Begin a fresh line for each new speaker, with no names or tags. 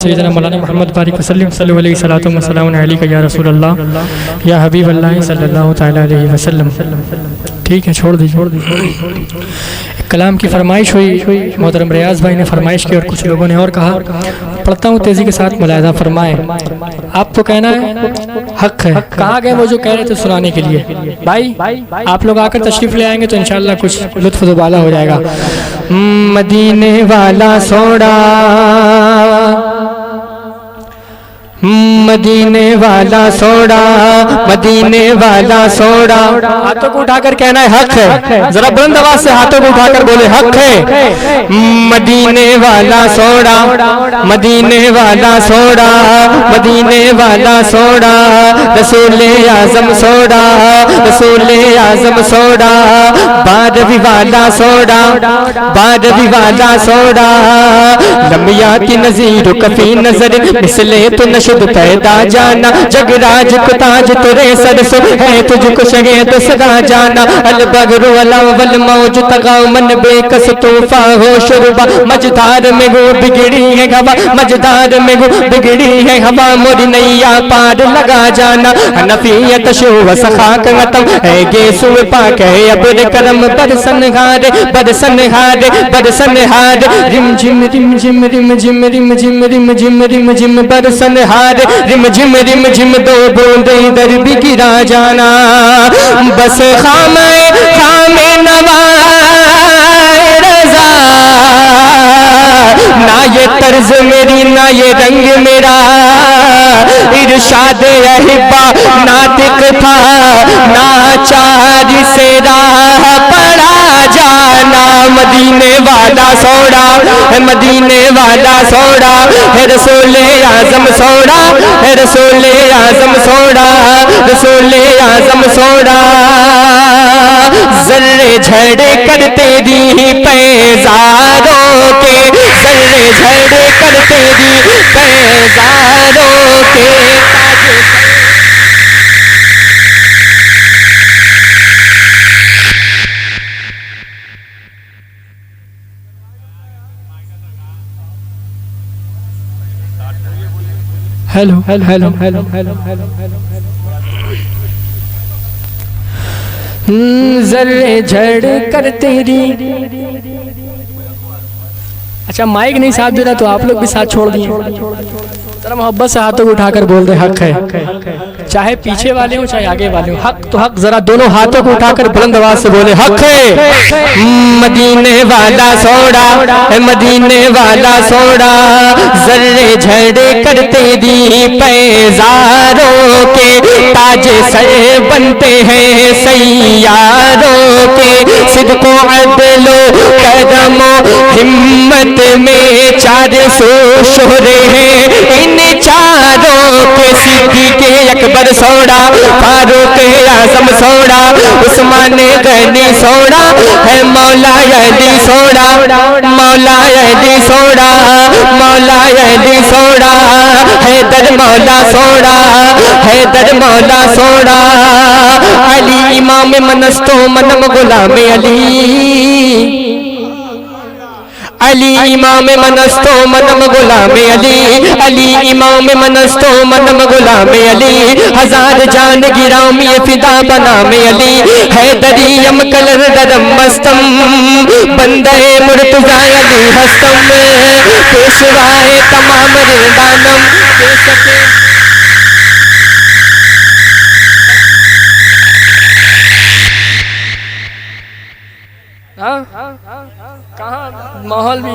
سیدنا مولانا محمد بارک وسلم صلی اللہ علیہ وسلم وسلام علیکہ یا رسول اللہ یا حبیب اللہ صلی اللہ تعالی علیہ وسلم۔ ٹھیک ہے، چھوڑ دیجیے۔ کلام کی فرمائش ہوئی، محترم ریاض بھائی نے فرمائش کی اور کچھ لوگوں نے اور کہا، پڑھتا ہوں تیزی کے ساتھ ملاحظہ فرمائیں۔ آپ کو کہنا ہے حق ہے، کہاں گئے وہ جو کہہ رہے تھے سنانے کے لیے؟ بھائی آپ لوگ آ کر تشریف لے آئیں گے تو انشاءاللہ کچھ لطف زبالہ ہو جائے گا۔ مدینے والا سوڑا، مدینے والا سوڑا، مدینے والا سوڑا۔ ہاتھوں کو اٹھا کر کہنا ہے حق ہے، ذرا بلند آواز سے ہاتھوں کو اٹھا کر بولے حق ہے۔ مدینے والا سوڑا، مدینے والا سوڑا، مدینے والا سوڑا، رسول اعظم سوڑا، رسول اعظم سوڑا، بارہویں والا سوڑا، بارہویں والا سوڑا، لمیات نظیر کفی نظر مثلے تو نشد پیدا جانا، جگ راج کو تاج ترے سر سو ہے تجھ کو شگید صدا جانا، البغر الاول موج تغاو من بے کس طوفا ہو شربا، مجدار میں گو بگڑی ہے ہوا، مجدار میں گو بگڑی ہے ہوا، موری نیا پار لگا جانا، حنفیت شو و سخاک غتم ہے گیسو پاک ہے ابر کرم برسن ہار، برسن ہار، برسن ہار، رم جم رم جم رم جم رم جم رم جم رم جم برسن ہار، رم جم دو بوندیں در بھی گرا جانا، بس خام نوائے رضا، نہ یہ طرز میری نہ یہ رنگ میرا، ارشاد احبا ناطق تھا، ناچار سے راہ پڑا جانا، مدینے والا سوڑا ہے، مدینے والا سوڑا ہے، رسول اعظم سوڑا ہے، رسول اعظم سوڑا، رسول اعظم سوڑا، ذرے جھڑ کر تیری پیزاروں کے، ذرے جھڑ کر تیری پیزاروں کے، hello hello hello hello hello ذرے جھڑ کر تیری، اچھا مائک نہیں ساتھ دے رہا تو آپ لوگ بھی ساتھ چھوڑ دیے، ذرا محبت سے ہاتھوں کو اٹھا کر بول دے حق ہے، چاہے پیچھے والے ہوں چاہے آگے والے ہوں، حق تو حق، ذرا دونوں ہاتھوں کو اٹھا کر بلند آواز سے بولے حق ہے۔ مدینے والا سوڑا ہے، مدینے والا سوڑا، ذرے جھڑ کر تیری پیزاروں کے، تاج سر بنتے ہیں سیاروں کے، صدق و عدل و کرم و ہمت میں 400 شہرے ہیں ان چاروں کے، صدیق اکبر سوڑا، فاروق اعظم سوڑا، عثمان غنی سوڑا ہے، مولا علی سوڑا، مولا علی سوڑا، مولا علی سوڑا، حیدر مولا سوڑا، حیدر مولا سوڑا، علی امام منستو منم غلام علی، علی امام منستو منم غلام علی، علی امام منستو منم غلام علی، ہزار جان گرامی فدا بنام علی، حیدریم کلر درم مستم، بندے مرتضی علی ہستم، پیشوائے تمام رندانم دے سکے۔ کہاں ماحول بھی